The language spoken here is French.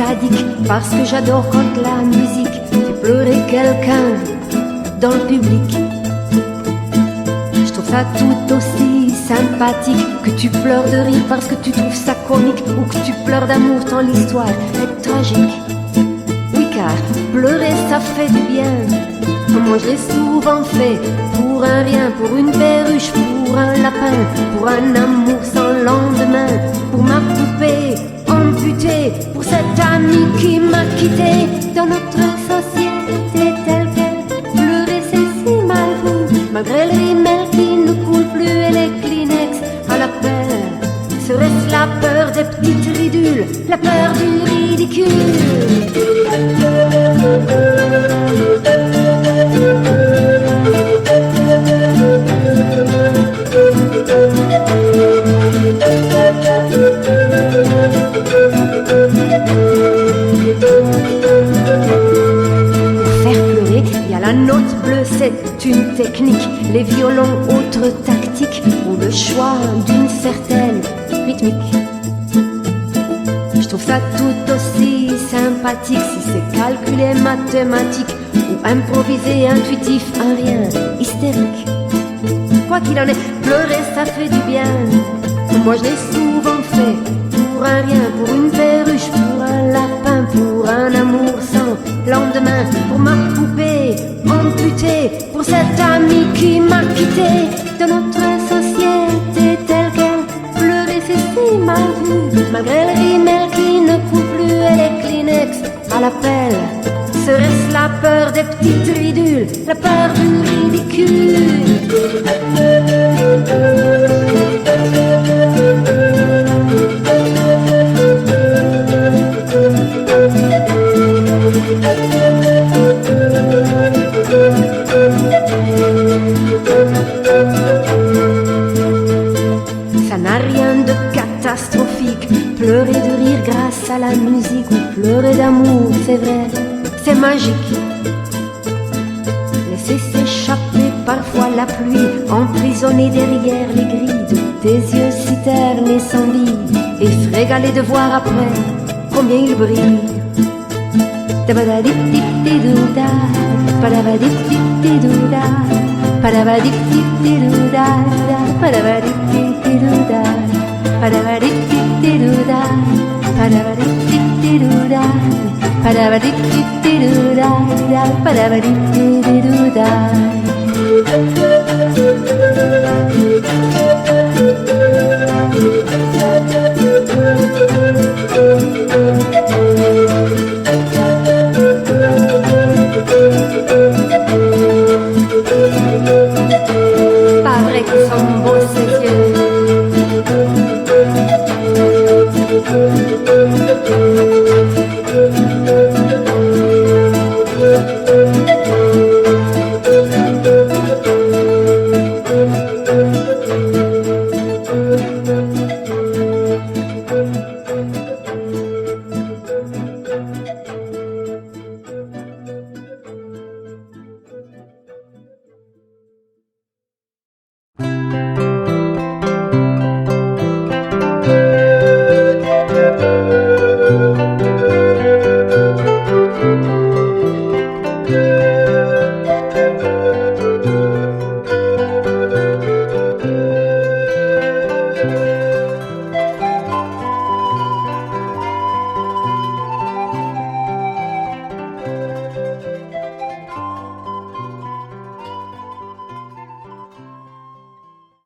sadique, parce que j'adore quand la musique fait pleurer quelqu'un dans le public. Je trouve ça tout aussi sympathique que tu pleures de rire parce que tu trouves ça comique, ou que tu pleures d'amour tant l'histoire est tragique. Oui, car pleurer ça fait du bien. Moi je l'ai souvent fait, pour un rien, pour une perruche, pour un lapin, pour un amour sans lendemain, pour ma poupée amputée, pour cet ami qui m'a quitté. Dans notre société telle qu'elle, pleurer c'est si mal vu, malgré le rimel qui ne coule plus et les Kleenex à la pelle. Serait-ce la peur des petites ridules, la peur du ridicule? La note bleue, c'est une technique, les violons, autre tactique, ou le choix d'une certaine rythmique. Je trouve ça tout aussi sympathique si c'est calculé, mathématique, ou improvisé, intuitif, un rien hystérique. Quoi qu'il en est, pleurer ça fait du bien. Moi je l'ai souvent fait, pour un rien, pour une perruche, pour un lapin, pour un amour sans lendemain, pour ma poupée amputée, pour cet ami qui m'a quitté. Dans notre société telle qu'elle, pleurer c'est si mal vu, malgré le rimel qui ne coule plus et les Kleenex à l'appel. Serait-ce la peur des petites ridules, la peur du ridicule? Ça n'a rien de catastrophique, pleurer de rire grâce à la musique, ou pleurer d'amour, c'est vrai, c'est magique. Laisser s'échapper parfois la pluie, emprisonner derrière les grilles de tes yeux si ternes et sans vie, et se régaler de voir après combien il brille. Tabadadip-dip-didouda, padabadip-dip-didouda, padabadip-dip-didouda, padabadip-dip-didouda, padabadip-dip-didouda, padabadip-dip-didouda, padabadip-dip-didouda, padabadip-dip-didouda.